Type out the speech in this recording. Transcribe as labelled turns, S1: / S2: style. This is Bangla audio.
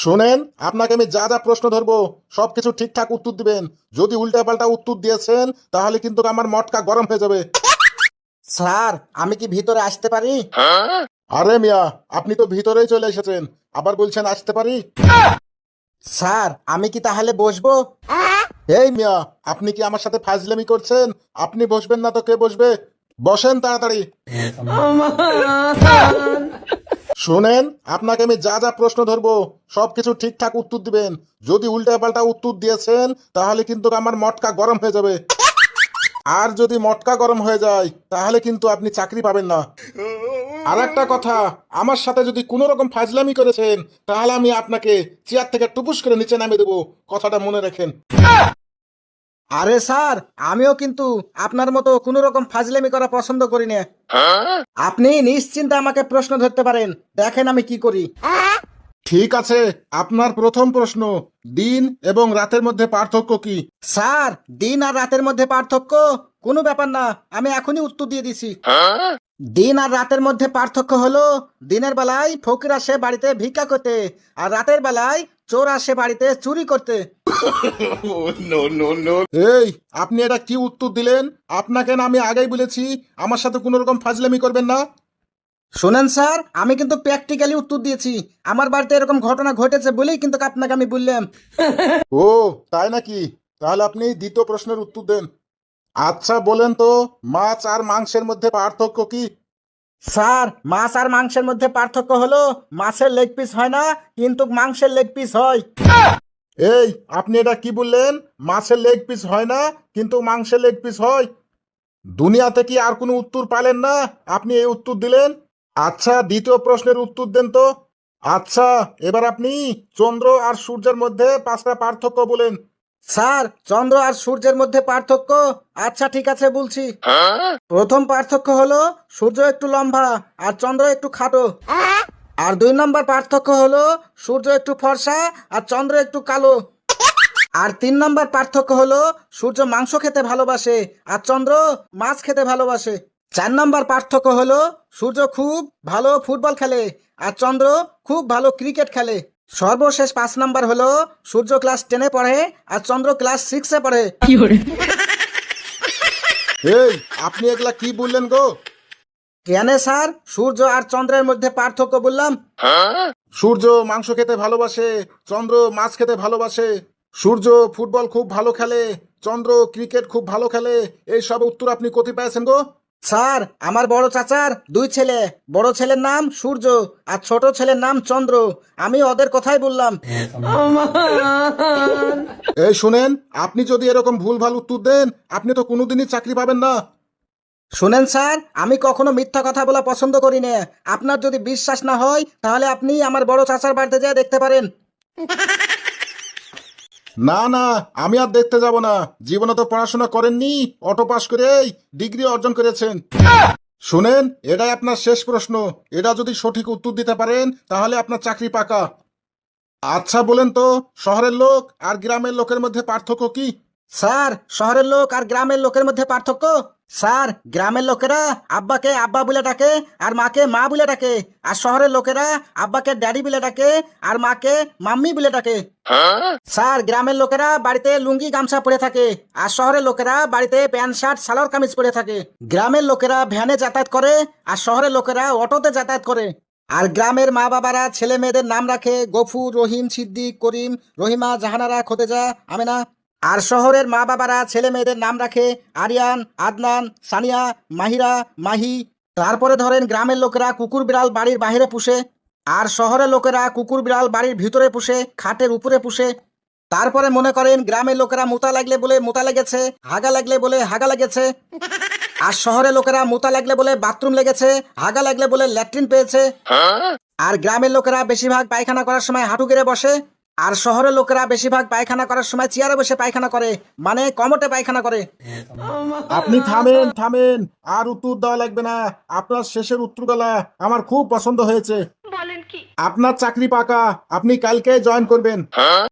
S1: শোনেন, আপনাকে আমি যা যা প্রশ্ন ধরবো সবকিছু ঠিকঠাক উত্তর দিবেন। যদি উল্টাপাল্টা উত্তর দিয়েছেন তাহলে কিন্তু আমার মটকা গরম হয়ে যাবে।
S2: স্যার, আমি কি ভিতরে আসতে পারি?
S1: আরে মিয়া, আপনি তো ভিতরেই চলে এসেছেন, আবার বলছেন আসতে পারি?
S2: স্যার, আমি কি তাহলে বসবো?
S1: এই মিয়া, আপনি কি আমার সাথে ফাজলামি করছেন? আপনি বসবেন না তো কে বসবে? বসেন তাড়াতাড়ি। শোনেন, আপনাকে আমি যা যা প্রশ্ন ধরবো সবকিছু ঠিকঠাক উত্তর দিবেন। যদি উল্টাপাল্টা উত্তর দিয়েছেন তাহলে কিন্তু আমার মটকা গরম হয়ে যাবে। আর যদি মটকা গরম হয়ে যায় তাহলে কিন্তু আপনি চাকরি পাবেন না। আর একটা কথা, আমার সাথে যদি কোনো রকম ফাজলামি করেছেন তাহলে আমি আপনাকে চেয়ার থেকে টুপুস করে নিচে নামিয়ে দেবো। কথাটা মনে রাখেন।
S2: আরে স্যার, আমিও কিন্তু আপনার মতো কোনো রকম ফাজলামি করা পছন্দ করি না। আপনি নিশ্চিন্তে আমাকে প্রশ্ন ধরতে পারেন, দেখেন আমি কি করি।
S1: ঠিক আছে, আপনার প্রথম প্রশ্ন, দিন এবং রাতের মধ্যে পার্থক্য কি?
S2: স্যার, দিন আর রাতের মধ্যে পার্থক্য কোনো ব্যাপার না, আমি এখনই উত্তর দিয়ে দিছি। দিন আর রাতের মধ্যে পার্থক্য হলো, দিনের বেলায় ফকির আসে বাড়িতে ভিক্ষা করতে, আর রাতের বেলায় চোর আসে বাড়িতে চুরি করতে।
S1: এই, আপনি এটা কি উত্তর দিলেন? আপনাকে না আমি আগেই বলেছি আমার সাথে কোনো রকম ফাজলামি করবেন না।
S2: শোনেন স্যার, আমি কিন্তু প্র্যাকটিক্যালি উত্তর দিয়েছি। আমার বাড়িতে এরকম ঘটনা ঘটেছে বলেই কিন্তু আপনাকে আমি বললাম।
S1: ও, তাই নাকি? তাহলে আপনি দ্বিতীয় প্রশ্নের উত্তর দেন। আচ্ছা বলেন তো, মাছ আর মাংসের মধ্যে পার্থক্য কি?
S2: স্যার, মাছ আর মাংসের মধ্যে পার্থক্য হলো, মাছের লেগ পিস হয় না, কিন্তু মাংসের লেগ পিস হয়।
S1: এই, আপনি এটা কি বললেন? মাছের লেগ পিস হয় না কিন্তু মাংসের লেগ পিস হয়? দুনিয়াতে কি আর কোনো উত্তর পাইলেন না? আপনি এই উত্তর দিলেন। আচ্ছা, দ্বিতীয় প্রশ্নের উত্তর দেন তো। আচ্ছা, এবার আপনি চন্দ্র আর সূর্যের মধ্যে 5টা পার্থক্য বলেন।
S2: স্যার, চন্দ্র আর সূর্যের মধ্যে পার্থক্য, আচ্ছা ঠিক আছে বলছি। প্রথম পার্থক্য হলো, সূর্য একটু লম্বা আর চন্দ্র একটু খাটো। আর 2 নম্বর পার্থক্য হলো, সূর্য একটু ফর্সা আর চন্দ্র একটু কালো। আর 3 নম্বর পার্থক্য হলো, সূর্য মাংস খেতে ভালোবাসে আর চন্দ্র মাছ খেতে ভালোবাসে। 4 নম্বর পার্থক্য হলো, সূর্য খুব ভালো ফুটবল খেলে আর চন্দ্র খুব ভালো ক্রিকেট খেলে। সর্বশেষ 5 নম্বর হলো, সূর্য ক্লাস 10-এ পড়ে আর চন্দ্র ক্লাস 6-এ পড়ে।
S1: এই, আপনি এগুলা কি বললেন গো?
S2: কেন স্যার, সূর্য আর চন্দ্রের মধ্যে পার্থক্য বললাম।
S1: সূর্য মাংস খেতে ভালোবাসে, চন্দ্র মাছ খেতে ভালোবাসে। সূর্য ফুটবল খুব ভালো খেলে, চন্দ্র ক্রিকেট খুব ভালো খেলে। এই সব উত্তর আপনি কোথায় পেয়েছেন গো?
S2: স্যার, আমার বড় চাচার 2 ছেলে, বড় ছেলের নাম সূর্য আর ছোট ছেলের নাম চন্দ্র, আমি ওদের কথাই বললাম।
S1: এই শুনেন, আপনি যদি এরকম ভুলভাল উত্তর দেন আপনি তো কোনোদিনই চাকরি পাবেন না।
S2: শুনেন স্যার, আমি কখনো মিথ্যা কথা বলা পছন্দ করি না। আপনার যদি বিশ্বাস না হয় তাহলে আপনি আমার বড় চাচার বাড়িতে যেয়ে দেখতে পারেন।
S1: না না, আমি আর দেখতে যাব না। জীবনে তো পড়াশোনা করেননি, অটো পাস করে ডিগ্রি অর্জন করেছেন। শুনেন, এটাই আপনার শেষ প্রশ্ন। এটা যদি সঠিক উত্তর দিতে পারেন তাহলে আপনার চাকরি পাকা। আচ্ছা বলেন তো, শহরের লোক আর গ্রামের লোকের মধ্যে পার্থক্য কি?
S2: স্যার, শহরের লোক আর গ্রামের লোকের মধ্যে পার্থক্য, স্যার, গ্রামের লোকেরা আব্বাকে আব্বা বলে ডাকে আর মাকে মা বলে ডাকে, আর শহরের লোকেরা আব্বাকে ড্যাডি বলে ডাকে আর মাকে মাম্মি বলে ডাকে। স্যার, গ্রামের লোকেরা বাড়িতে লুঙ্গি গামছা পরে থাকে আর শহরের লোকেরা বাড়িতে প্যান্ট শার্ট সালোয়ার কামিজ পরে থাকে। গ্রামের লোকেরা ভ্যানে যাতায়াত করে আর শহরের লোকেরা অটোতে যাতায়াত করে। আর গ্রামের মা বাবারা ছেলে মেয়েদের নাম রাখে গফুর, রহিম, সিদ্দিক, করিম, রহিমা, জাহানারা, খোদেজা, আমেনা। আর শহরের মা বাবারা ছেলে মেয়েদের নাম রাখে আরিয়ান, আদনান, সানিয়া, মাহিরা, মাহি। তারপরে ধরেন গ্রামের লোকেরা কুকুর বিড়াল বাড়ির বাইরে পুষে আর শহরের লোকেরা কুকুর বিড়াল বাড়ির ভিতরে পুষে, খাটের উপরে পুষে। তারপরে মনে করেন গ্রামের লোকেরা মুতা লাগলে বলে মুতা লেগেছে, হাগা লাগলে বলে হাগা লেগেছে। আর শহরের লোকেরা মুতা লাগলে বলে বাথরুম লেগেছে, হাগা লাগলে বলে ল্যাট্রিন পেয়েছে। আর গ্রামের লোকেরা বেশিরভাগ পায়খানা করার সময় হাঁটু গেড়ে বসে আর শহরের লোকেরা বেশিরভাগ পায়খানা করার সময় চেয়ারে বসে পায়খানা করে, মানে কমোটে পায়খানা করে।
S1: আপনি থামেন থামেন, আর উত্তর দেওয়া লাগবে না। আপনার শেষের উত্তরগুলা আমার খুব পছন্দ হয়েছে। আপনার চাকরি পাকা, আপনি কালকে জয়েন করবেন।